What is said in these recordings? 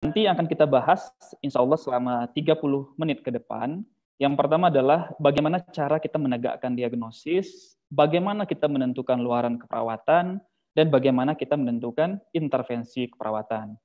Nanti akan kita bahas, insya Allah selama 30 menit ke depan. Yang pertama adalah bagaimana cara kita menegakkan diagnosis, bagaimana kita menentukan luaran keperawatan, dan bagaimana kita menentukan intervensi keperawatan.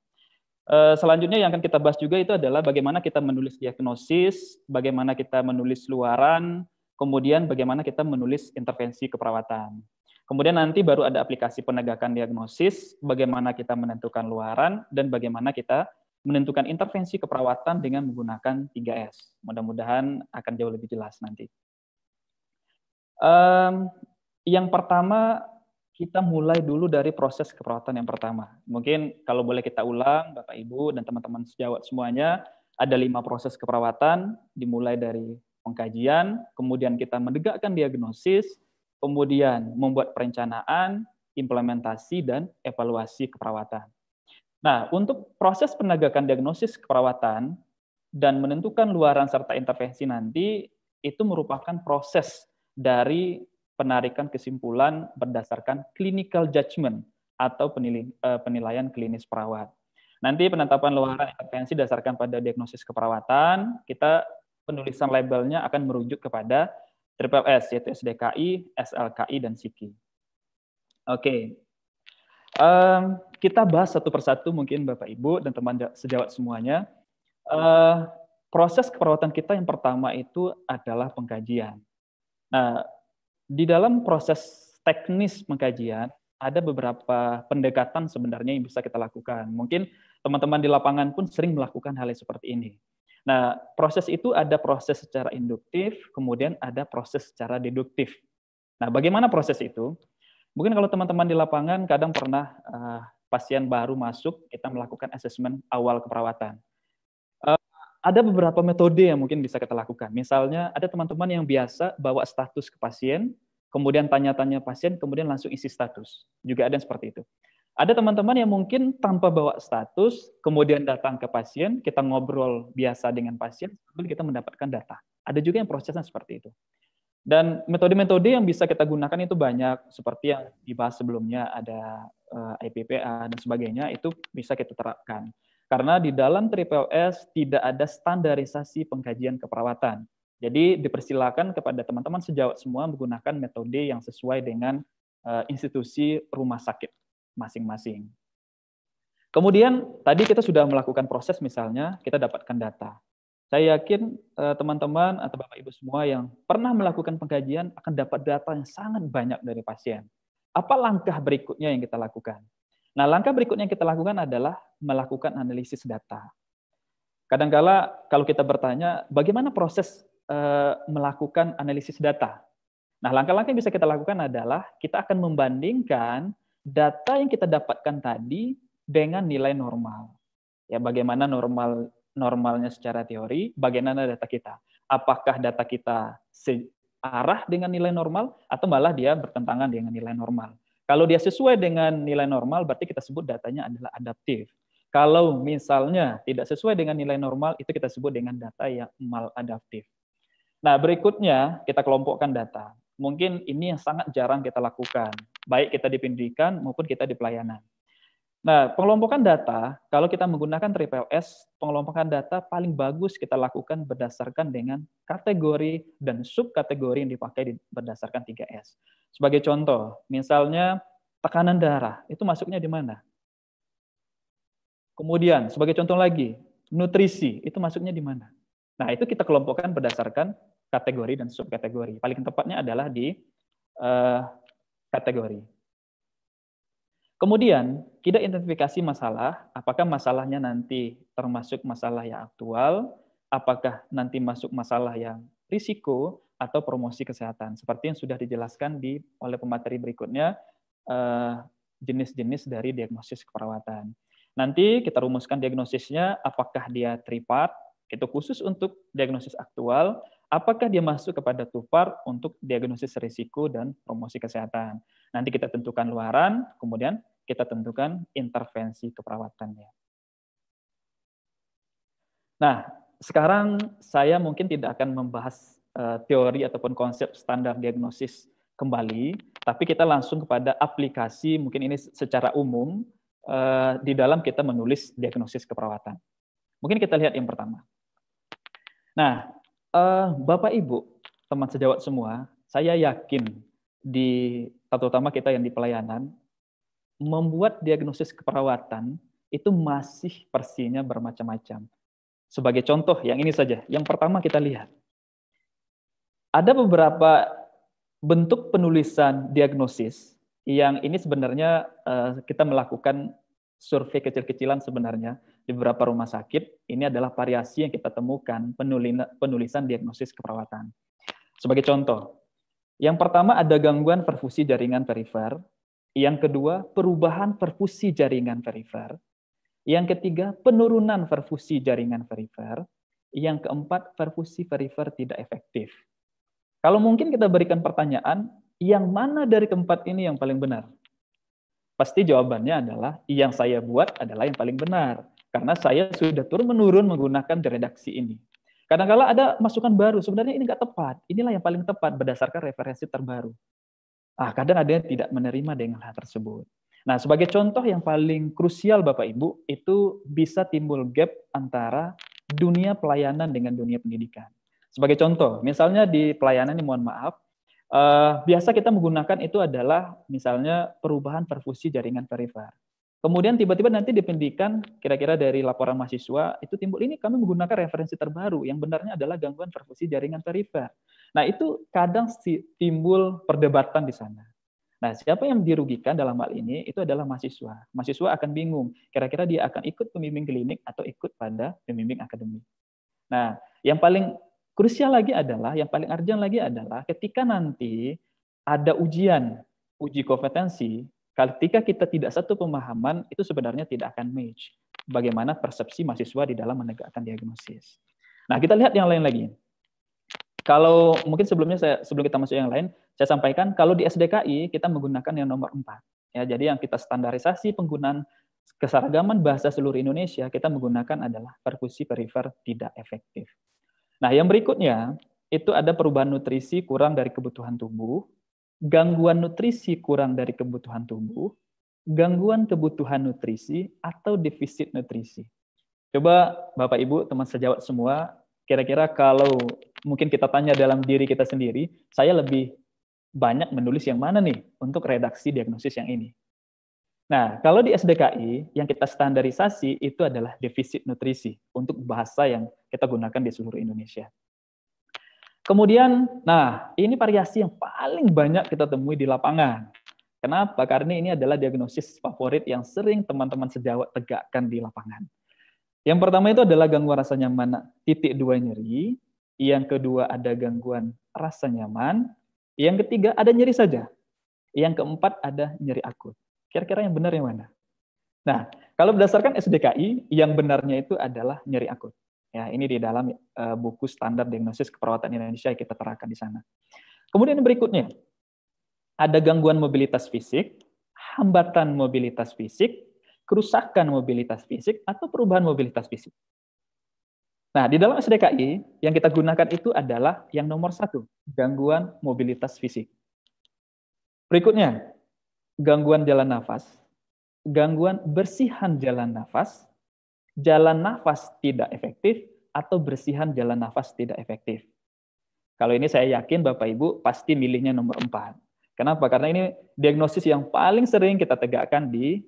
Selanjutnya yang akan kita bahas juga itu adalah bagaimana kita menulis diagnosis, bagaimana kita menulis luaran, kemudian bagaimana kita menulis intervensi keperawatan. Kemudian nanti baru ada aplikasi penegakan diagnosis, bagaimana kita menentukan luaran, dan bagaimana kita menentukan intervensi keperawatan dengan menggunakan 3S. Mudah-mudahan akan jauh lebih jelas nanti. Yang pertama, kita mulai dulu dari proses keperawatan yang pertama. Mungkin kalau boleh kita ulang, Bapak, Ibu, dan teman-teman sejawat semuanya, ada 5 proses keperawatan, dimulai dari pengkajian, kemudian kita menegakkan diagnosis, kemudian membuat perencanaan, implementasi, dan evaluasi keperawatan. Nah, untuk proses penegakan diagnosis keperawatan dan menentukan luaran serta intervensi nanti, itu merupakan proses dari penarikan kesimpulan berdasarkan clinical judgment atau penilaian klinis perawat. Nanti penetapan luaran intervensi berdasarkan pada diagnosis keperawatan, kita penulisan labelnya akan merujuk kepada Triple S, yaitu SDKI, SLKI, dan SIKI. Oke. Kita bahas satu persatu mungkin Bapak Ibu dan teman sejawat semuanya. Proses keperawatan kita yang pertama itu adalah pengkajian. Nah, di dalam proses teknis pengkajian ada beberapa pendekatan sebenarnya yang bisa kita lakukan. Mungkin teman-teman di lapangan pun sering melakukan hal yang seperti ini. Nah, proses itu ada proses secara induktif, kemudian ada proses secara deduktif. Nah, bagaimana proses itu? Mungkin kalau teman-teman di lapangan kadang pernah pasien baru masuk, kita melakukan asesmen awal keperawatan. Ada beberapa metode yang mungkin bisa kita lakukan. Misalnya ada teman-teman yang biasa bawa status ke pasien, kemudian tanya-tanya pasien, kemudian langsung isi status. Juga ada yang seperti itu. Ada teman-teman yang mungkin tanpa bawa status, kemudian datang ke pasien, kita ngobrol biasa dengan pasien, sambil kita mendapatkan data. Ada juga yang prosesnya seperti itu. Dan metode-metode yang bisa kita gunakan itu banyak, seperti yang dibahas sebelumnya, ada IPPA dan sebagainya, itu bisa kita terapkan. Karena di dalam Triple S tidak ada standarisasi pengkajian keperawatan. Jadi dipersilakan kepada teman-teman sejawat semua menggunakan metode yang sesuai dengan institusi rumah sakit masing-masing. Kemudian tadi kita sudah melakukan proses, misalnya kita dapatkan data. Saya yakin teman-teman atau Bapak Ibu semua yang pernah melakukan pengkajian akan dapat data yang sangat banyak dari pasien. Apa langkah berikutnya yang kita lakukan? Nah, langkah berikutnya yang kita lakukan adalah melakukan analisis data. Kadangkala kalau kita bertanya, bagaimana proses melakukan analisis data? Nah, langkah-langkah yang bisa kita lakukan adalah kita akan membandingkan data yang kita dapatkan tadi dengan nilai normal. Ya, bagaimana normalnya secara teori, bagaimana data kita. Apakah data kita searah dengan nilai normal atau malah dia bertentangan dengan nilai normal. Kalau dia sesuai dengan nilai normal, berarti kita sebut datanya adalah adaptif. Kalau misalnya tidak sesuai dengan nilai normal, itu kita sebut dengan data yang maladaptif. Nah, berikutnya kita kelompokkan data. Mungkin ini yang sangat jarang kita lakukan, baik kita di pendidikan maupun kita di pelayanan. Nah, pengelompokan data, kalau kita menggunakan Triple S, pengelompokan data paling bagus kita lakukan berdasarkan dengan kategori dan subkategori yang dipakai berdasarkan 3S. Sebagai contoh, misalnya tekanan darah, itu masuknya di mana? Kemudian, sebagai contoh lagi, nutrisi, itu masuknya di mana? Nah, itu kita kelompokkan berdasarkan kategori dan subkategori. Paling tepatnya adalah di kategori. Kemudian, kita identifikasi masalah, apakah masalahnya nanti termasuk masalah yang aktual, apakah nanti masuk masalah yang risiko, atau promosi kesehatan. Seperti yang sudah dijelaskan oleh pemateri berikutnya, jenis-jenis dari diagnosis keperawatan. Nanti kita rumuskan diagnosisnya, apakah dia tripart, itu khusus untuk diagnosis aktual, apakah dia masuk kepada two-part untuk diagnosis risiko dan promosi kesehatan. Nanti kita tentukan luaran, kemudian kita tentukan intervensi keperawatannya. Nah, sekarang saya mungkin tidak akan membahas teori ataupun konsep standar diagnosis kembali, tapi kita langsung kepada aplikasi, mungkin ini secara umum, di dalam kita menulis diagnosis keperawatan. Mungkin kita lihat yang pertama. Nah, Bapak Ibu, teman sejawat semua, saya yakin terutama kita yang di pelayanan, membuat diagnosis keperawatan itu masih versinya bermacam-macam. Sebagai contoh, yang ini saja. Yang pertama kita lihat. Ada beberapa bentuk penulisan diagnosis yang ini sebenarnya kita melakukan survei kecil-kecilan sebenarnya di beberapa rumah sakit. Ini adalah variasi yang kita temukan penulisan diagnosis keperawatan. Sebagai contoh, yang pertama ada gangguan perfusi jaringan perifer, yang kedua perubahan perfusi jaringan perifer, yang ketiga penurunan perfusi jaringan perifer, yang keempat perfusi perifer tidak efektif. Kalau mungkin kita berikan pertanyaan, yang mana dari keempat ini yang paling benar? Pasti jawabannya adalah yang saya buat adalah yang paling benar. Karena saya sudah turun-menurun menggunakan redaksi ini. Kadang-kala ada masukan baru, sebenarnya ini nggak tepat. Inilah yang paling tepat berdasarkan referensi terbaru. Kadang ada yang tidak menerima dengan hal tersebut. Nah, sebagai contoh yang paling krusial Bapak Ibu, itu bisa timbul gap antara dunia pelayanan dengan dunia pendidikan. Sebagai contoh, misalnya di pelayanan ini mohon maaf, biasa kita menggunakan itu adalah misalnya perubahan perfusi jaringan perifer. Kemudian tiba-tiba nanti di pendidikan, kira-kira dari laporan mahasiswa, itu timbul ini kami menggunakan referensi terbaru, yang benarnya adalah gangguan perfusi jaringan perifer. Nah, itu kadang timbul perdebatan di sana. Nah, siapa yang dirugikan dalam hal ini? Itu adalah mahasiswa. Mahasiswa akan bingung, kira-kira dia akan ikut pembimbing klinik atau ikut pada pembimbing akademik. Nah, yang paling krusial lagi adalah, yang paling urgent lagi adalah ketika nanti ada uji kompetensi, ketika kita tidak satu pemahaman, itu sebenarnya tidak akan match bagaimana persepsi mahasiswa di dalam menegakkan diagnosis. Nah, kita lihat yang lain lagi. Kalau mungkin sebelum kita masuk yang lain, saya sampaikan kalau di SDKI kita menggunakan yang nomor 4. Ya, jadi yang kita standarisasi penggunaan keseragaman bahasa seluruh Indonesia, kita menggunakan adalah perfusi perifer tidak efektif. Nah, yang berikutnya, itu ada perubahan nutrisi kurang dari kebutuhan tubuh, gangguan nutrisi kurang dari kebutuhan tubuh, gangguan kebutuhan nutrisi, atau defisit nutrisi. Coba Bapak Ibu, teman sejawat semua, kira-kira kalau mungkin kita tanya dalam diri kita sendiri, saya lebih banyak menulis yang mana nih untuk redaksi diagnosis yang ini. Nah, kalau di SDKI, yang kita standarisasi itu adalah defisit nutrisi untuk bahasa yang kita gunakan di seluruh Indonesia. Kemudian, nah, ini variasi yang paling banyak kita temui di lapangan. Kenapa? Karena ini adalah diagnosis favorit yang sering teman-teman sejawat tegakkan di lapangan. Yang pertama itu adalah gangguan rasa nyaman titik 2 nyeri, yang kedua ada gangguan rasa nyaman, yang ketiga ada nyeri saja, yang keempat ada nyeri akut. Kira-kira yang benar yang mana? Nah, kalau berdasarkan SDKI, yang benarnya itu adalah nyeri akut. Ya, ini di dalam buku standar diagnosis keperawatan Indonesia yang kita terapkan di sana. Kemudian berikutnya, ada gangguan mobilitas fisik, hambatan mobilitas fisik, kerusakan mobilitas fisik, atau perubahan mobilitas fisik. Nah, di dalam SDKI, yang kita gunakan itu adalah yang nomor 1, gangguan mobilitas fisik. Berikutnya, gangguan jalan nafas, gangguan bersihan jalan nafas tidak efektif, atau bersihan jalan nafas tidak efektif. Kalau ini saya yakin Bapak Ibu pasti milihnya nomor 4. Kenapa? Karena ini diagnosis yang paling sering kita tegakkan di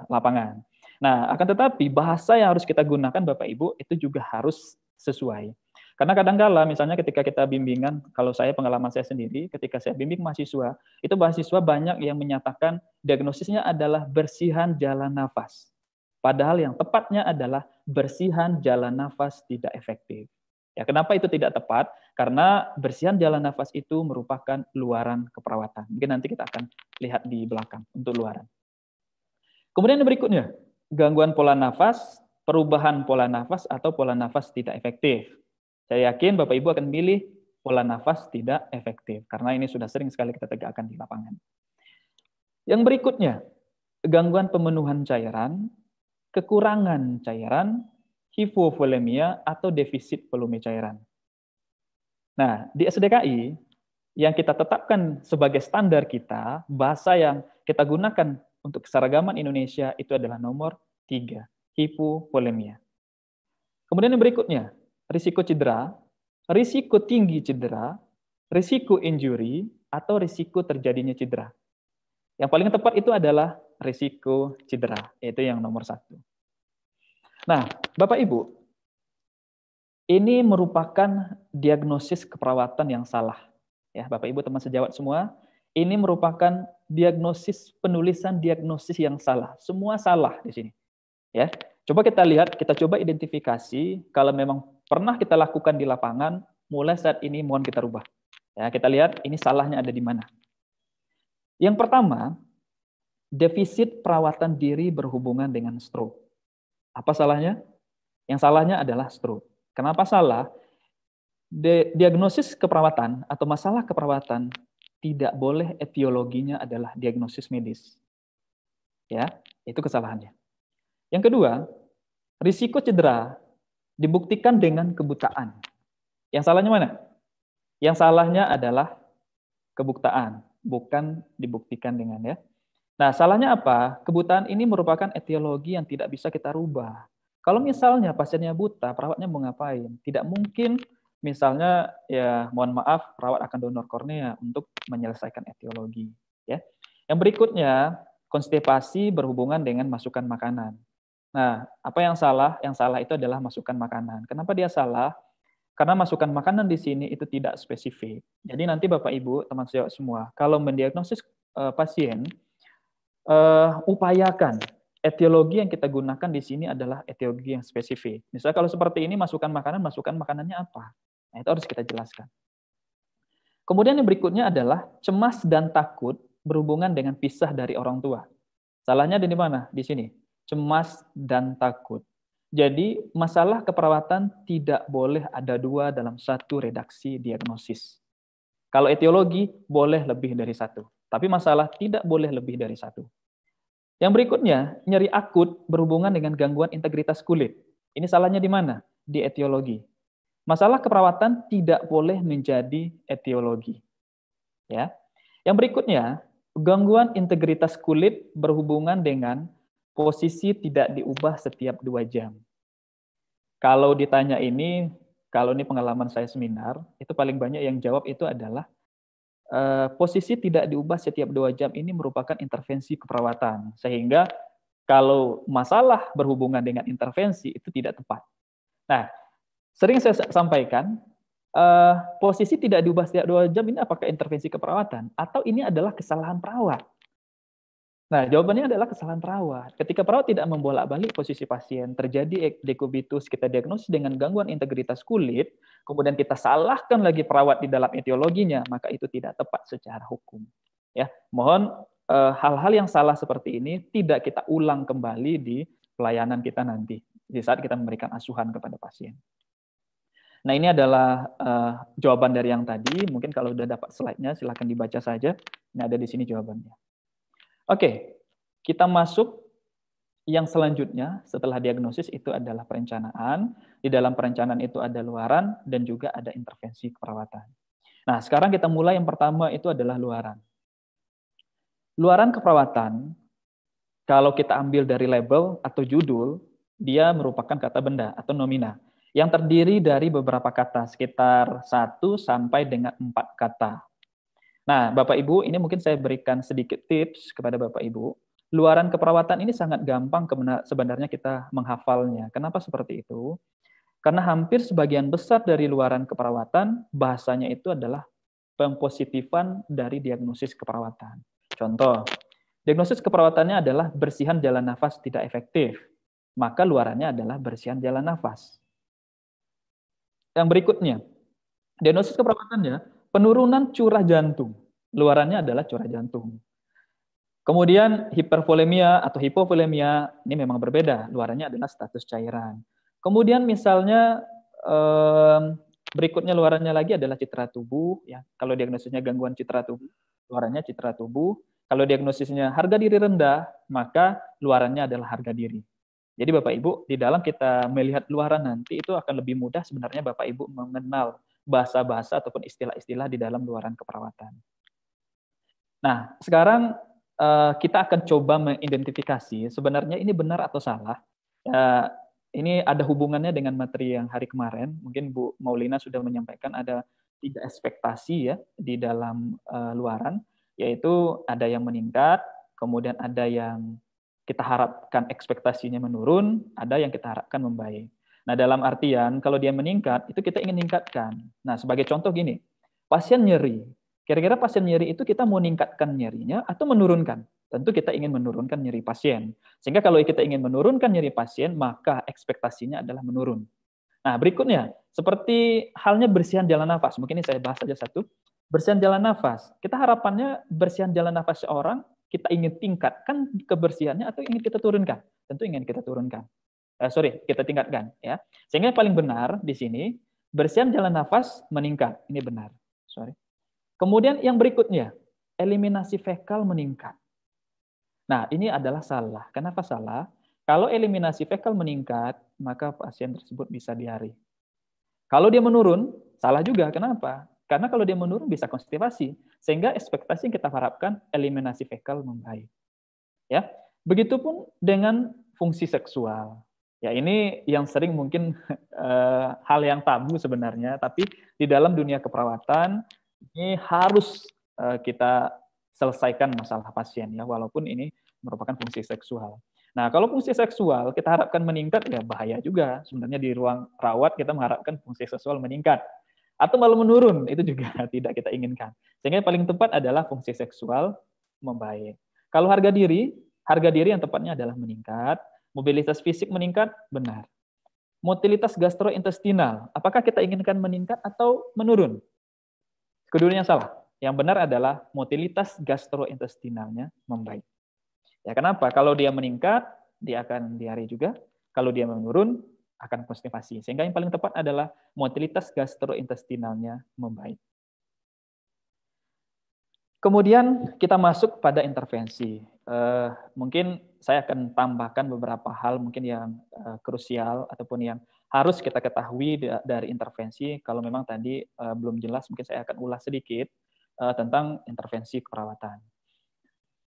lapangan. Nah, akan tetapi bahasa yang harus kita gunakan Bapak Ibu itu juga harus sesuai. Karena kadang-kala misalnya ketika kita bimbingan, kalau saya pengalaman saya sendiri, ketika saya bimbing mahasiswa, itu mahasiswa banyak yang menyatakan diagnosisnya adalah bersihan jalan nafas. Padahal yang tepatnya adalah bersihan jalan nafas tidak efektif. Ya, kenapa itu tidak tepat? Karena bersihan jalan nafas itu merupakan luaran keperawatan. Mungkin nanti kita akan lihat di belakang untuk luaran. Kemudian yang berikutnya, gangguan pola nafas, perubahan pola nafas, atau pola nafas tidak efektif. Saya yakin Bapak Ibu akan pilih pola nafas tidak efektif, karena ini sudah sering sekali kita tegakkan di lapangan. Yang berikutnya, gangguan pemenuhan cairan, kekurangan cairan, hipovolemia, atau defisit volume cairan. Nah, di SDKI, yang kita tetapkan sebagai standar kita, bahasa yang kita gunakan untuk keseragaman Indonesia itu adalah nomor 3, hipovolemia. Kemudian yang berikutnya, risiko cedera, risiko tinggi cedera, risiko injury, atau risiko terjadinya cedera. Yang paling tepat itu adalah risiko cedera, yaitu yang nomor 1. Nah, Bapak Ibu, ini merupakan diagnosis keperawatan yang salah. Ya, Bapak Ibu teman sejawat semua, ini merupakan diagnosis penulisan diagnosis yang salah. Semua salah di sini. Ya. Coba kita lihat, kita coba identifikasi kalau memang pernah kita lakukan di lapangan, mulai saat ini mohon kita rubah. Ya, kita lihat ini salahnya ada di mana. Yang pertama, defisit perawatan diri berhubungan dengan stroke. Apa salahnya? Yang salahnya adalah stroke. Kenapa salah? Diagnosis keperawatan atau masalah keperawatan tidak boleh etiologinya adalah diagnosis medis. Ya, itu kesalahannya. Yang kedua, risiko cedera dibuktikan dengan kebutaan. Yang salahnya mana? Yang salahnya adalah kebutaan, bukan dibuktikan dengan ya. Nah, salahnya apa? Kebutaan ini merupakan etiologi yang tidak bisa kita rubah. Kalau misalnya pasiennya buta, perawatnya mau ngapain? Tidak mungkin misalnya ya mohon maaf perawat akan donor kornea untuk menyelesaikan etiologi, ya. Yang berikutnya, konstipasi berhubungan dengan masukan makanan. Nah, apa yang salah? Yang salah itu adalah masukan makanan. Kenapa dia salah? Karena masukan makanan di sini itu tidak spesifik. Jadi nanti Bapak Ibu, teman sejawat semua, kalau mendiagnosis pasien, upayakan etiologi yang kita gunakan di sini adalah etiologi yang spesifik. Misalnya kalau seperti ini masukan makanannya apa? Nah, itu harus kita jelaskan. Kemudian yang berikutnya adalah cemas dan takut berhubungan dengan pisah dari orang tua. Salahnya di mana? Di sini. Cemas dan takut. Jadi masalah keperawatan tidak boleh ada dua dalam satu redaksi diagnosis. Kalau etiologi boleh lebih dari satu. Tapi masalah tidak boleh lebih dari satu. Yang berikutnya, nyeri akut berhubungan dengan gangguan integritas kulit. Ini salahnya di mana? Di etiologi. Masalah keperawatan tidak boleh menjadi etiologi. Ya. Yang berikutnya, gangguan integritas kulit berhubungan dengan posisi tidak diubah setiap 2 jam. Kalau ditanya ini, kalau ini pengalaman saya seminar, itu paling banyak yang jawab itu adalah posisi tidak diubah setiap 2 jam ini merupakan intervensi keperawatan. Sehingga kalau masalah berhubungan dengan intervensi itu tidak tepat. Nah, sering saya sampaikan, posisi tidak diubah setiap 2 jam ini apakah intervensi keperawatan? Atau ini adalah kesalahan perawat? Nah, jawabannya adalah kesalahan perawat. Ketika perawat tidak membolak-balik posisi pasien, terjadi dekubitus, kita diagnosis dengan gangguan integritas kulit, kemudian kita salahkan lagi perawat di dalam etiologinya, maka itu tidak tepat secara hukum. Ya, mohon hal-hal yang salah seperti ini tidak kita ulang kembali di pelayanan kita nanti, di saat kita memberikan asuhan kepada pasien. Nah, ini adalah jawaban dari yang tadi. Mungkin kalau sudah dapat slide-nya, silahkan dibaca saja. Ini ada di sini jawabannya. Oke, kita masuk yang selanjutnya setelah diagnosis itu adalah perencanaan. Di dalam perencanaan itu ada luaran dan juga ada intervensi keperawatan. Nah, sekarang kita mulai yang pertama itu adalah luaran. Luaran keperawatan, kalau kita ambil dari label atau judul, dia merupakan kata benda atau nomina yang terdiri dari beberapa kata, sekitar 1 sampai dengan 4 kata. Nah, Bapak Ibu, ini mungkin saya berikan sedikit tips kepada Bapak Ibu. Luaran keperawatan ini sangat gampang sebenarnya kita menghafalnya. Kenapa seperti itu? Karena hampir sebagian besar dari luaran keperawatan, bahasanya itu adalah pempositifan dari diagnosis keperawatan. Contoh, diagnosis keperawatannya adalah bersihan jalan nafas tidak efektif. Maka luarannya adalah bersihan jalan nafas. Yang berikutnya, diagnosis keperawatannya penurunan curah jantung. Luarannya adalah curah jantung. Kemudian hipervolemia atau hipovolemia ini memang berbeda. Luarannya adalah status cairan. Kemudian misalnya berikutnya luarannya lagi adalah citra tubuh. Ya, kalau diagnosisnya gangguan citra tubuh, luarannya citra tubuh. Kalau diagnosisnya harga diri rendah, maka luarannya adalah harga diri. Jadi Bapak Ibu, di dalam kita melihat luaran nanti itu akan lebih mudah sebenarnya Bapak Ibu mengenal bahasa-bahasa ataupun istilah-istilah di dalam luaran keperawatan. Nah, sekarang kita akan coba mengidentifikasi sebenarnya ini benar atau salah. Ini ada hubungannya dengan materi yang hari kemarin. Mungkin Bu Maulina sudah menyampaikan ada 3 ekspektasi ya di dalam luaran, yaitu ada yang meningkat, kemudian ada yang kita harapkan ekspektasinya menurun, ada yang kita harapkan membaik. Nah, dalam artian kalau dia meningkat, itu kita ingin meningkatkan. Nah, sebagai contoh gini, pasien nyeri. Kira-kira pasien nyeri itu kita mau meningkatkan nyerinya atau menurunkan? Tentu kita ingin menurunkan nyeri pasien. Sehingga kalau kita ingin menurunkan nyeri pasien, maka ekspektasinya adalah menurun. Nah, berikutnya, seperti halnya bersihan jalan nafas. Mungkin ini saya bahas saja satu. Bersihan jalan nafas. Kita harapannya bersihan jalan nafas seorang, kita ingin tingkatkan kebersihannya atau ingin kita turunkan? Tentu ingin kita turunkan. Kita tingkatkan. Ya. Sehingga yang paling benar di sini, bersihan jalan nafas meningkat. Ini benar. Kemudian yang berikutnya, eliminasi fekal meningkat. Nah, ini adalah salah. Kenapa salah? Kalau eliminasi fekal meningkat, maka pasien tersebut bisa diare. Kalau dia menurun, salah juga. Kenapa? Karena kalau dia menurun bisa konstipasi. Sehingga ekspektasi yang kita harapkan eliminasi fekal membaik. Ya. Begitupun dengan fungsi seksual. Ya, ini yang sering mungkin hal yang tabu sebenarnya, tapi di dalam dunia keperawatan ini harus kita selesaikan masalah pasien ya, walaupun ini merupakan fungsi seksual. Nah, kalau fungsi seksual kita harapkan meningkat ya bahaya juga. Sebenarnya di ruang rawat kita mengharapkan fungsi seksual meningkat atau malah menurun, itu juga tidak kita inginkan. Sehingga yang paling tepat adalah fungsi seksual membaik. Kalau harga diri yang tepatnya adalah meningkat, mobilitas fisik meningkat, benar. Motilitas gastrointestinal, apakah kita inginkan meningkat atau menurun? Keduanya salah. Yang benar adalah motilitas gastrointestinalnya membaik. Ya, kenapa? Kalau dia meningkat, dia akan diare juga. Kalau dia menurun, akan konstipasi. Sehingga yang paling tepat adalah motilitas gastrointestinalnya membaik. Kemudian kita masuk pada intervensi. Mungkin saya akan tambahkan beberapa hal mungkin yang krusial ataupun yang harus kita ketahui dari intervensi. Kalau memang tadi belum jelas, mungkin saya akan ulas sedikit tentang intervensi keperawatan.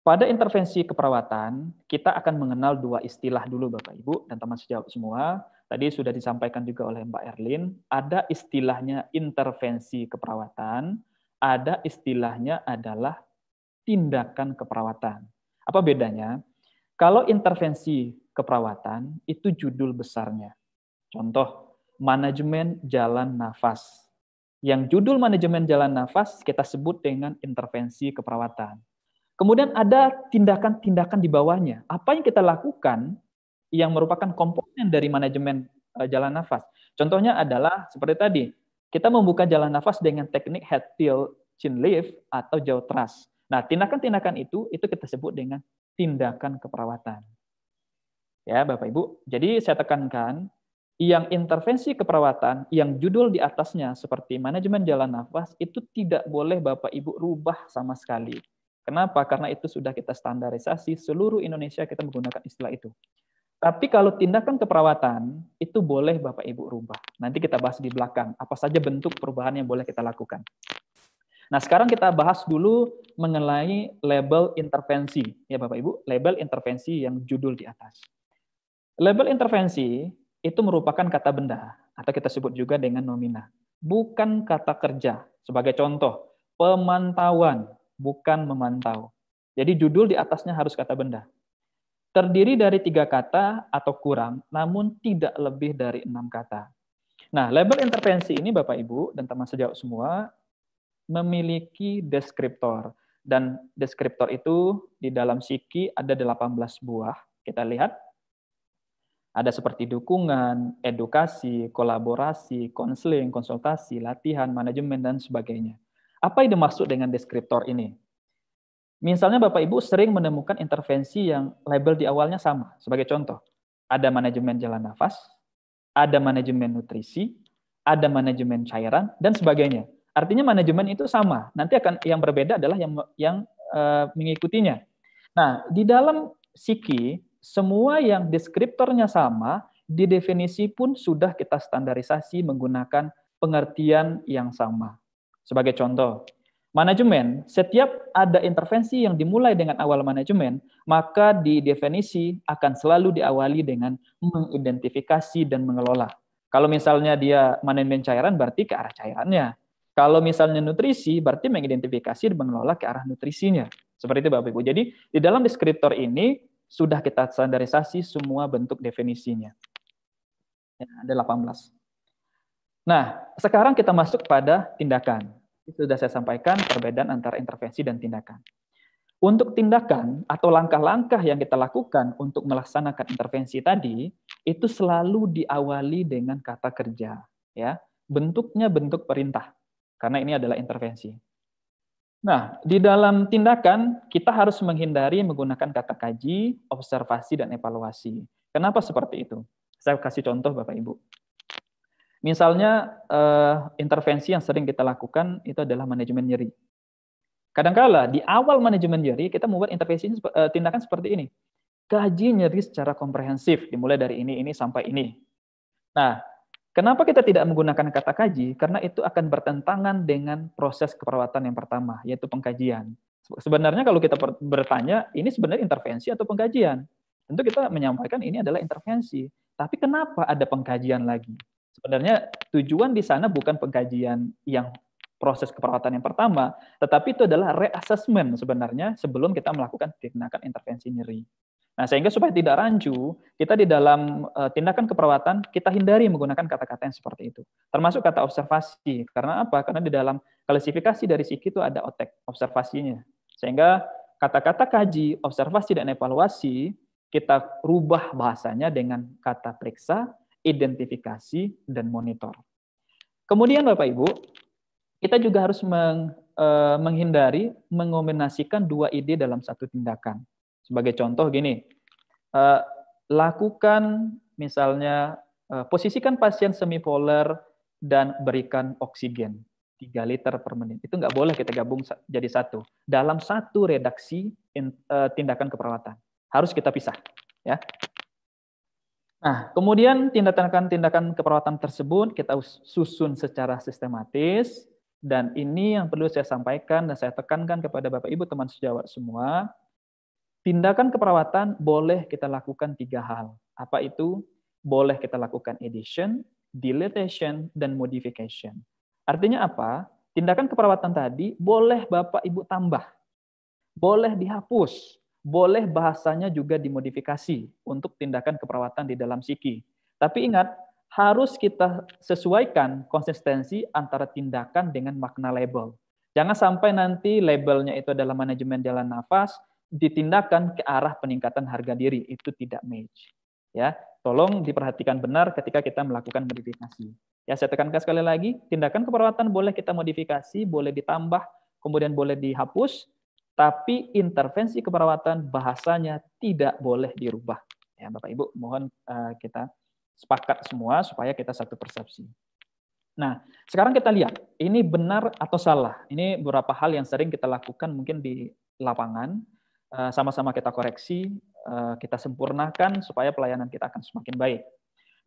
Pada intervensi keperawatan, kita akan mengenal 2 istilah dulu Bapak Ibu dan teman sejawat semua. Tadi sudah disampaikan juga oleh Mbak Erlin, ada istilahnya intervensi keperawatan, ada istilahnya adalah tindakan keperawatan. Apa bedanya? Kalau intervensi keperawatan, itu judul besarnya. Contoh, manajemen jalan nafas. Yang judul manajemen jalan nafas kita sebut dengan intervensi keperawatan. Kemudian ada tindakan-tindakan di bawahnya. Apa yang kita lakukan yang merupakan komponen dari manajemen jalan nafas. Contohnya adalah seperti tadi, kita membuka jalan nafas dengan teknik head tilt chin lift atau jaw thrust. Nah, tindakan-tindakan itu kita sebut dengan tindakan keperawatan. Ya, Bapak Ibu. Jadi saya tekankan, yang intervensi keperawatan, yang judul di atasnya seperti manajemen jalan nafas, itu tidak boleh Bapak Ibu rubah sama sekali. Kenapa? Karena itu sudah kita standarisasi, seluruh Indonesia kita menggunakan istilah itu. Tapi kalau tindakan keperawatan, itu boleh Bapak Ibu rubah. Nanti kita bahas di belakang, apa saja bentuk perubahan yang boleh kita lakukan. Nah, sekarang kita bahas dulu mengenai label intervensi. Ya Bapak Ibu, label intervensi yang judul di atas. Label intervensi itu merupakan kata benda, atau kita sebut juga dengan nomina. Bukan kata kerja. Sebagai contoh, pemantauan, bukan memantau. Jadi judul di atasnya harus kata benda. Terdiri dari 3 kata atau kurang, namun tidak lebih dari 6 kata. Nah, label intervensi ini Bapak Ibu dan teman sejawat semua memiliki deskriptor. Dan deskriptor itu di dalam Psiki ada 18 buah. Kita lihat. Ada seperti dukungan, edukasi, kolaborasi, konseling, konsultasi, latihan, manajemen, dan sebagainya. Apa yang dimaksud dengan deskriptor ini? Misalnya Bapak Ibu sering menemukan intervensi yang label di awalnya sama. Sebagai contoh, ada manajemen jalan nafas, ada manajemen nutrisi, ada manajemen cairan, dan sebagainya. Artinya manajemen itu sama. Nanti akan yang berbeda adalah yang mengikutinya. Nah, di dalam Psiki, semua yang deskriptornya sama, di definisi pun sudah kita standarisasi menggunakan pengertian yang sama. Sebagai contoh, Manajemen, setiap ada intervensi yang dimulai dengan awal manajemen, maka di definisi akan selalu diawali dengan mengidentifikasi dan mengelola. Kalau misalnya dia manajemen cairan, berarti ke arah cairannya. Kalau misalnya nutrisi, berarti mengidentifikasi dan mengelola ke arah nutrisinya. Seperti itu Bapak Ibu. Jadi di dalam deskriptor ini sudah kita standarisasi semua bentuk definisinya. Ya, ada 18. Nah, sekarang kita masuk pada tindakan. Sudah saya sampaikan perbedaan antara intervensi dan tindakan. Untuk tindakan atau langkah-langkah yang kita lakukan untuk melaksanakan intervensi tadi, itu selalu diawali dengan kata kerja. Ya, bentuknya bentuk perintah, karena ini adalah intervensi. Nah, di dalam tindakan, kita harus menghindari menggunakan kata kaji, observasi, dan evaluasi. Kenapa seperti itu? Saya kasih contoh Bapak Ibu. Misalnya intervensi yang sering kita lakukan itu adalah manajemen nyeri. Kadangkala di awal manajemen nyeri kita membuat intervensi tindakan seperti ini. Kaji nyeri secara komprehensif dimulai dari ini sampai ini. Nah, kenapa kita tidak menggunakan kata kaji? Karena itu akan bertentangan dengan proses keperawatan yang pertama, yaitu pengkajian. Sebenarnya kalau kita bertanya, ini sebenarnya intervensi atau pengkajian? Tentu kita menyampaikan ini adalah intervensi. Tapi kenapa ada pengkajian lagi? Sebenarnya tujuan di sana bukan pengkajian yang proses keperawatan yang pertama, tetapi itu adalah reassessment sebenarnya sebelum kita melakukan tindakan intervensi nyeri. Nah, sehingga supaya tidak rancu, kita di dalam tindakan keperawatan, kita hindari menggunakan kata-kata yang seperti itu. Termasuk kata observasi. Karena apa? Karena di dalam klasifikasi dari Psiki itu ada otek, observasinya. Sehingga kata-kata kaji, observasi, dan evaluasi, kita rubah bahasanya dengan kata periksa, identifikasi, dan monitor. Kemudian Bapak Ibu, kita juga harus menghindari mengombinasikan dua ide dalam satu tindakan. Sebagai contoh gini, lakukan misalnya posisikan pasien semipolar dan berikan oksigen 3 liter per menit. Itu nggak boleh kita gabung jadi satu. Dalam satu redaksi tindakan keperawatan. Harus kita pisah. Ya. Nah, kemudian tindakan-tindakan keperawatan tersebut kita susun secara sistematis, dan ini yang perlu saya sampaikan dan saya tekankan kepada Bapak Ibu teman sejawat semua, tindakan keperawatan boleh kita lakukan 3 hal. Apa itu? Boleh kita lakukan addition, deletion, dan modification. Artinya apa? Tindakan keperawatan tadi boleh Bapak Ibu tambah, boleh dihapus, boleh bahasanya juga dimodifikasi untuk tindakan keperawatan di dalam Psiki. Tapi ingat, harus kita sesuaikan konsistensi antara tindakan dengan makna label. Jangan sampai nanti labelnya itu adalah manajemen jalan nafas, ditindakan ke arah peningkatan harga diri, itu tidak match. Ya, tolong diperhatikan benar ketika kita melakukan modifikasi. Ya, saya tekankan sekali lagi, tindakan keperawatan boleh kita modifikasi, boleh ditambah, kemudian boleh dihapus, tapi intervensi keperawatan bahasanya tidak boleh dirubah. Ya, Bapak Ibu, mohon kita sepakat semua supaya kita satu persepsi. Nah, sekarang kita lihat, ini benar atau salah. Ini beberapa hal yang sering kita lakukan mungkin di lapangan, sama-sama kita koreksi, kita sempurnakan supaya pelayanan kita akan semakin baik.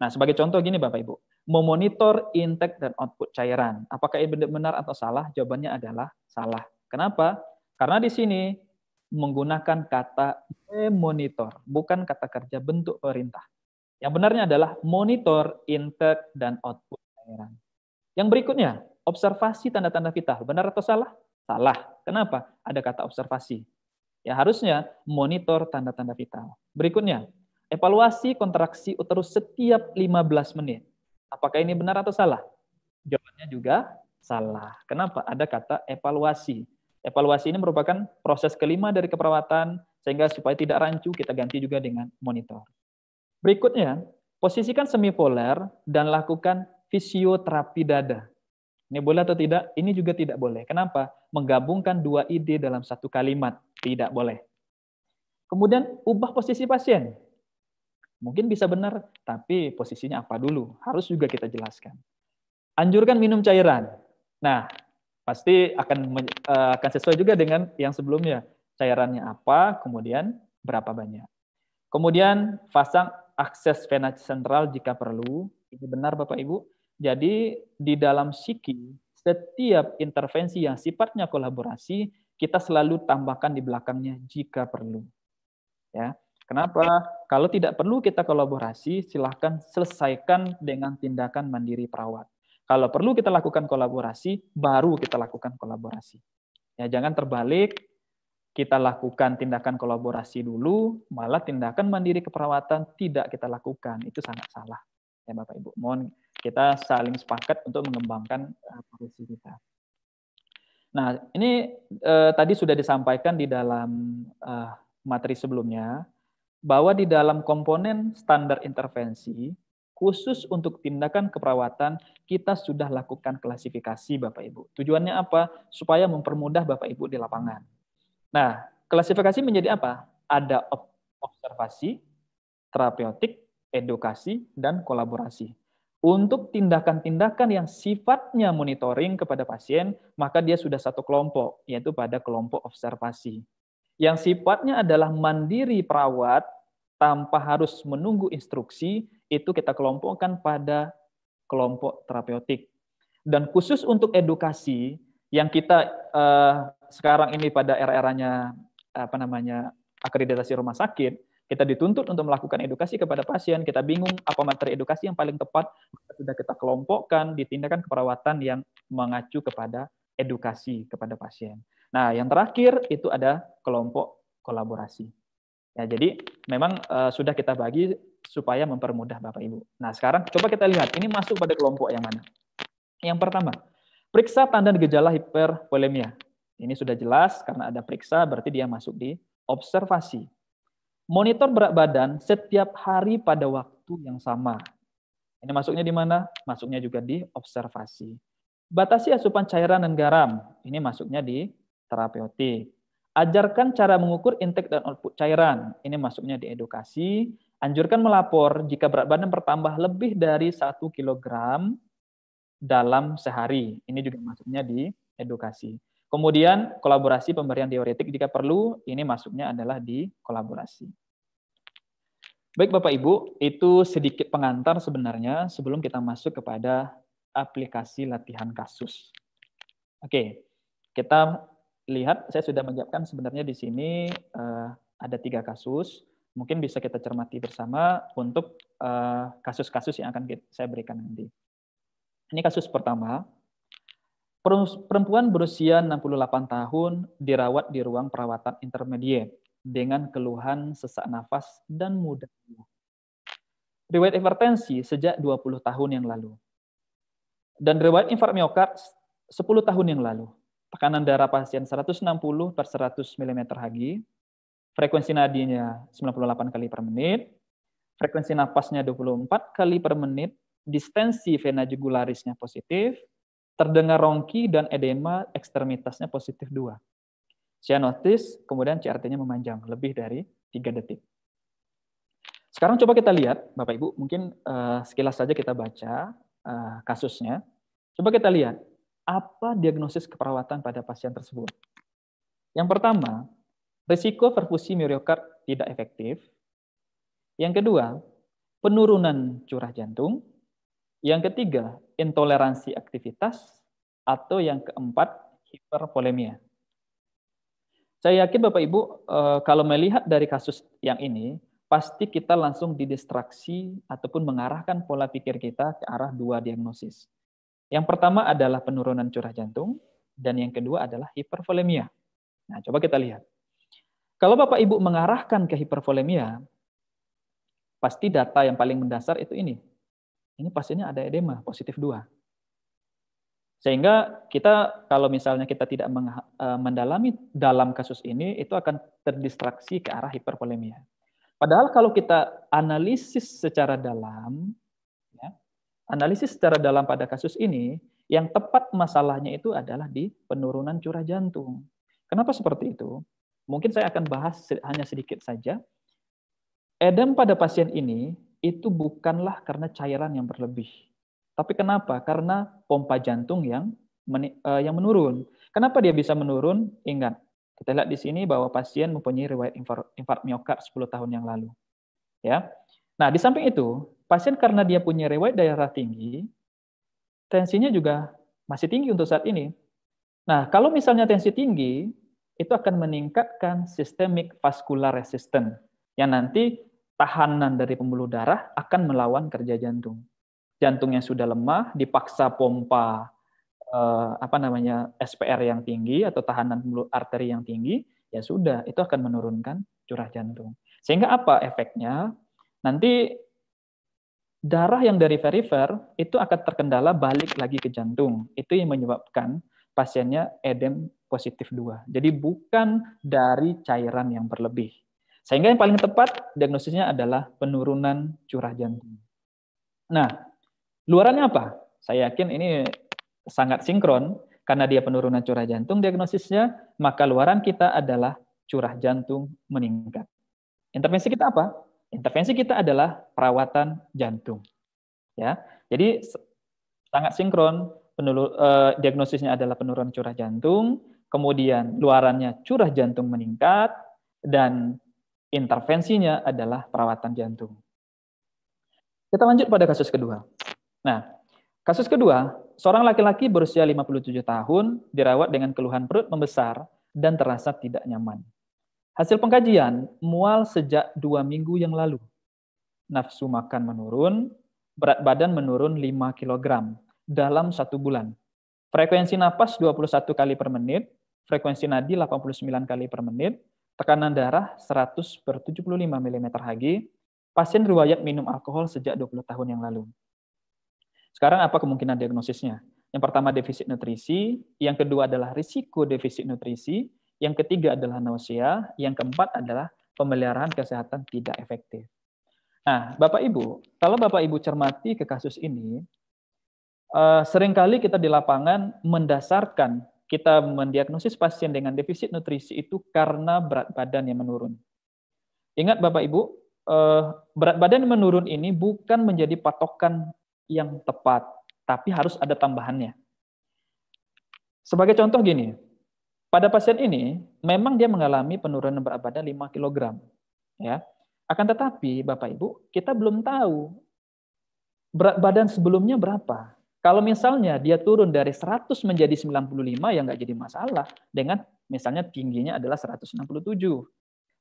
Nah, sebagai contoh gini Bapak Ibu, memonitor intake dan output cairan. Apakah ini benar atau salah? Jawabannya adalah salah. Kenapa? Karena di sini menggunakan kata monitor, bukan kata kerja bentuk perintah. Yang benarnya adalah monitor intake dan output cairan. Yang berikutnya, observasi tanda-tanda vital. Benar atau salah? Salah. Kenapa? Ada kata observasi. Ya harusnya monitor tanda-tanda vital. Berikutnya, evaluasi kontraksi uterus setiap 15 menit. Apakah ini benar atau salah? Jawabannya juga salah. Kenapa? Ada kata evaluasi. Evaluasi ini merupakan proses kelima dari keperawatan, sehingga supaya tidak rancu, kita ganti juga dengan monitor. Berikutnya, posisikan semipolar dan lakukan fisioterapi dada. Ini boleh atau tidak? Ini juga tidak boleh. Kenapa? Menggabungkan dua ide dalam satu kalimat. Tidak boleh. Kemudian, ubah posisi pasien. Mungkin bisa benar, tapi posisinya apa dulu? Harus juga kita jelaskan. Anjurkan minum cairan. Nah, pasti akan sesuai juga dengan yang sebelumnya. Cairannya apa, kemudian berapa banyak. Kemudian pasang akses vena sentral jika perlu. Ini benar Bapak Ibu. Jadi di dalam Psiki, setiap intervensi yang sifatnya kolaborasi, kita selalu tambahkan di belakangnya jika perlu. Ya. Kenapa? Kalau tidak perlu kita kolaborasi, silahkan selesaikan dengan tindakan mandiri perawat. Kalau perlu kita lakukan kolaborasi, baru kita lakukan kolaborasi. Ya, jangan terbalik, kita lakukan tindakan kolaborasi dulu, malah tindakan mandiri keperawatan tidak kita lakukan. Itu sangat salah. Ya, Bapak Ibu. Mohon kita saling sepakat untuk mengembangkan profesi kita. Nah, ini tadi sudah disampaikan di dalam materi sebelumnya, bahwa di dalam komponen standar intervensi, khusus untuk tindakan keperawatan, kita sudah lakukan klasifikasi, Bapak Ibu. Tujuannya apa? Supaya mempermudah Bapak Ibu di lapangan. Nah, klasifikasi menjadi apa? Ada observasi, terapeutik, edukasi, dan kolaborasi. Untuk tindakan-tindakan yang sifatnya monitoring kepada pasien, maka dia sudah satu kelompok, yaitu pada kelompok observasi. Yang sifatnya adalah mandiri perawat, tanpa harus menunggu instruksi, itu kita kelompokkan pada kelompok terapeutik. Dan khusus untuk edukasi, yang kita sekarang ini pada era-eranya akreditasi rumah sakit, kita dituntut untuk melakukan edukasi kepada pasien, kita bingung apa materi edukasi yang paling tepat, sudah kita kelompokkan di tindakan keperawatan yang mengacu kepada edukasi kepada pasien. Nah, yang terakhir itu ada kelompok kolaborasi. Ya, jadi memang sudah kita bagi supaya mempermudah Bapak Ibu. Nah, sekarang coba kita lihat, ini masuk pada kelompok yang mana? Yang pertama, periksa tanda gejala hipervolemia. Ini sudah jelas, karena ada periksa, berarti dia masuk di observasi. Monitor berat badan setiap hari pada waktu yang sama. Ini masuknya di mana? Masuknya juga di observasi. Batasi asupan cairan dan garam. Ini masuknya di terapeutik. Ajarkan cara mengukur intake dan output cairan. Ini masuknya di edukasi. Anjurkan melapor jika berat badan bertambah lebih dari 1 kg dalam sehari. Ini juga masuknya di edukasi. Kemudian kolaborasi pemberian diuretik jika perlu, ini masuknya adalah di kolaborasi. Baik Bapak Ibu, itu sedikit pengantar sebenarnya sebelum kita masuk kepada aplikasi latihan kasus. Oke, kita lihat, saya sudah menyiapkan sebenarnya di sini ada 3 kasus, mungkin bisa kita cermati bersama untuk kasus-kasus yang akan saya berikan nanti. Ini kasus pertama, perempuan berusia 68 tahun dirawat di ruang perawatan intermediate dengan keluhan sesak nafas dan mudah lelah. Riwayat hipertensi sejak 20 tahun yang lalu. Dan riwayat infark miokard 10 tahun yang lalu. Tekanan darah pasien 160 per 100 mm/Hg, frekuensi nadinya 98 kali per menit, frekuensi napasnya 24 kali per menit, distensi vena jugularisnya positif, terdengar rongki dan edema ekstremitasnya positif 2. Cyanosis, kemudian CRT-nya memanjang, lebih dari 3 detik. Sekarang coba kita lihat, Bapak Ibu, mungkin sekilas saja kita baca kasusnya. Coba kita lihat, apa diagnosis keperawatan pada pasien tersebut. Yang pertama, risiko perfusi miokard tidak efektif. Yang kedua, penurunan curah jantung. Yang ketiga, intoleransi aktivitas. Atau yang keempat, hipervolemia. Saya yakin Bapak Ibu, kalau melihat dari kasus yang ini, pasti kita langsung didistraksi ataupun mengarahkan pola pikir kita ke arah 2 diagnosis. Yang pertama adalah penurunan curah jantung, dan yang kedua adalah hipervolemia. Nah, coba kita lihat. Kalau Bapak Ibu mengarahkan ke hipervolemia, pasti data yang paling mendasar itu ini. Ini pasiennya ada edema, positif 2. Sehingga kita, kalau misalnya kita tidak mendalami dalam kasus ini, itu akan terdistraksi ke arah hipervolemia. Padahal kalau kita analisis secara dalam, ya, analisis secara dalam pada kasus ini, yang tepat masalahnya itu adalah di penurunan curah jantung. Kenapa seperti itu? Mungkin saya akan bahas hanya sedikit saja. Edem pada pasien ini itu bukanlah karena cairan yang berlebih. Tapi kenapa? Karena pompa jantung yang menurun. Kenapa dia bisa menurun? Ingat, kita lihat di sini bahwa pasien mempunyai riwayat infark miokard 10 tahun yang lalu. Ya. Nah, di samping itu, pasien karena dia punya riwayat darah tinggi, tensinya juga masih tinggi untuk saat ini. Nah, kalau misalnya tensi tinggi, itu akan meningkatkan systemic vascular resistance, yang nanti tahanan dari pembuluh darah akan melawan kerja jantung. Jantung yang sudah lemah dipaksa pompa SPR yang tinggi atau tahanan pembuluh arteri yang tinggi, ya sudah, itu akan menurunkan curah jantung. Sehingga apa efeknya? Nanti darah yang dari perifer itu akan terkendala balik lagi ke jantung. Itu yang menyebabkan pasiennya edem positif 2. Jadi bukan dari cairan yang berlebih. Sehingga yang paling tepat diagnosisnya adalah penurunan curah jantung. Nah, luarannya apa? Saya yakin ini sangat sinkron, karena dia penurunan curah jantung diagnosisnya, maka luaran kita adalah curah jantung meningkat. Intervensi kita apa? Intervensi kita adalah perawatan jantung. Ya, jadi sangat sinkron. Diagnosisnya adalah penurunan curah jantung, kemudian luarannya curah jantung meningkat, dan intervensinya adalah perawatan jantung. Kita lanjut pada kasus kedua. Nah, kasus kedua, seorang laki-laki berusia 57 tahun dirawat dengan keluhan perut membesar dan terasa tidak nyaman. Hasil pengkajian, mual sejak 2 minggu yang lalu. Nafsu makan menurun, berat badan menurun 5 kg dalam 1 bulan. Frekuensi napas 21 kali per menit, frekuensi nadi 89 kali per menit, tekanan darah 100/75 mm/Hg, pasien riwayat minum alkohol sejak 20 tahun yang lalu. Sekarang apa kemungkinan diagnosisnya? Yang pertama defisit nutrisi, yang kedua adalah risiko defisit nutrisi, yang ketiga adalah nausea, yang keempat adalah pemeliharaan kesehatan tidak efektif. Nah, Bapak Ibu, kalau Bapak Ibu cermati ke kasus ini, seringkali kita di lapangan mendasarkan kita mendiagnosis pasien dengan defisit nutrisi itu karena berat badan yang menurun. Ingat Bapak Ibu, berat badan yang menurun ini bukan menjadi patokan yang tepat, tapi harus ada tambahannya. Sebagai contoh gini, pada pasien ini memang dia mengalami penurunan berat badan 5 kg. Ya. Akan tetapi Bapak Ibu, kita belum tahu berat badan sebelumnya berapa. Kalau misalnya dia turun dari 100 menjadi 95, ya nggak jadi masalah. Dengan misalnya tingginya adalah 167.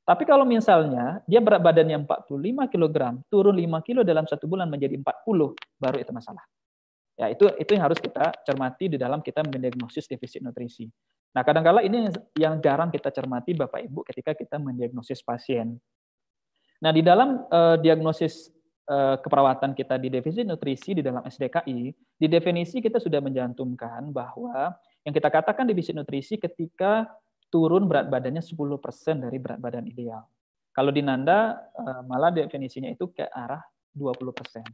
Tapi kalau misalnya dia berat badannya 45 kg, turun 5 kg dalam 1 bulan menjadi 40, baru itu masalah. Ya, itu yang harus kita cermati di dalam kita mendiagnosis defisit nutrisi. Nah, kadang-kala ini yang jarang kita cermati Bapak Ibu ketika kita mendiagnosis pasien. Nah, di dalam diagnosis keperawatan kita di defisit nutrisi di dalam SDKI, di definisi kita sudah mencantumkan bahwa yang kita katakan defisit nutrisi ketika turun berat badannya 10% dari berat badan ideal. Kalau di Nanda malah definisinya itu ke arah 20%.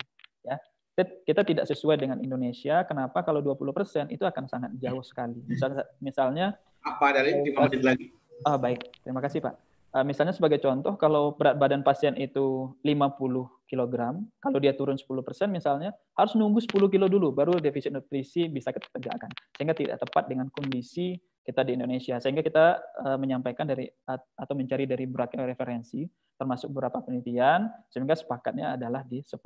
Ya. Kita tidak sesuai dengan Indonesia. Kenapa? Kalau 20% itu akan sangat jauh sekali. Misalnya apa dalilnya 5 menit lagi? Baik, terima kasih Pak. Misalnya sebagai contoh, kalau berat badan pasien itu 50 kg, kalau dia turun 10% misalnya, harus nunggu 10 kilo dulu, baru defisit nutrisi bisa kita tegakkan. Sehingga tidak tepat dengan kondisi kita di Indonesia. Sehingga kita menyampaikan dari atau mencari dari berbagai referensi, termasuk beberapa penelitian, sehingga sepakatnya adalah di 10%.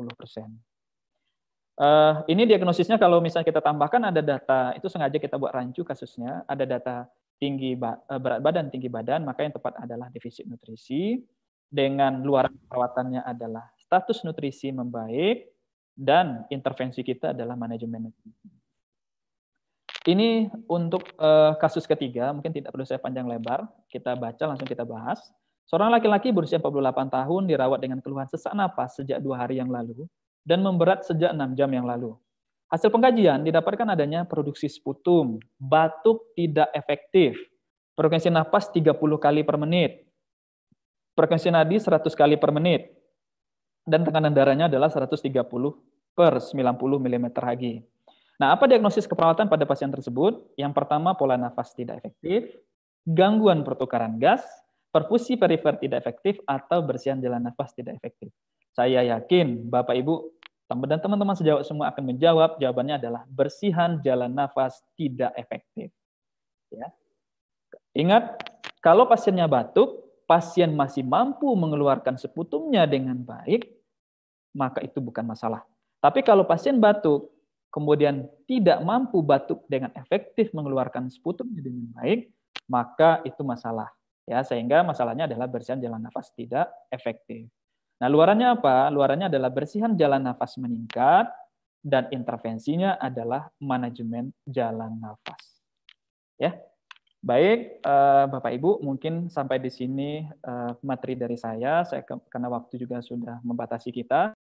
Ini diagnosisnya kalau misalnya kita tambahkan ada data, itu sengaja kita buat rancu kasusnya, ada data tinggi berat badan, tinggi badan, maka yang tepat adalah defisit nutrisi, dengan luaran perawatannya adalah status nutrisi membaik, dan intervensi kita adalah manajemen nutrisi. Ini untuk kasus ketiga, mungkin tidak perlu saya panjang lebar, kita baca langsung kita bahas. Seorang laki-laki berusia 48 tahun dirawat dengan keluhan sesak napas sejak 2 hari yang lalu, dan memberat sejak 6 jam yang lalu. Hasil pengkajian didapatkan adanya produksi sputum, batuk tidak efektif, frekuensi napas 30 kali per menit, frekuensi nadi 100 kali per menit, dan tekanan darahnya adalah 130/90 mm/Hg. Nah, apa diagnosis keperawatan pada pasien tersebut? Yang pertama, pola nafas tidak efektif, gangguan pertukaran gas, perfusi perifer tidak efektif, atau bersihan jalan nafas tidak efektif. Saya yakin Bapak Ibu dan teman-teman sejawat semua akan menjawab, jawabannya adalah bersihan jalan nafas tidak efektif. Ya. Ingat, kalau pasiennya batuk, pasien masih mampu mengeluarkan sputumnya dengan baik, maka itu bukan masalah. Tapi kalau pasien batuk, kemudian tidak mampu batuk dengan efektif mengeluarkan sputumnya dengan baik, maka itu masalah. Ya, sehingga masalahnya adalah bersihan jalan nafas tidak efektif. Nah, luarannya apa? Luarannya adalah bersihan jalan nafas meningkat dan intervensinya adalah manajemen jalan nafas. Ya. Baik, Bapak Ibu, mungkin sampai di sini materi dari saya karena waktu juga sudah membatasi kita.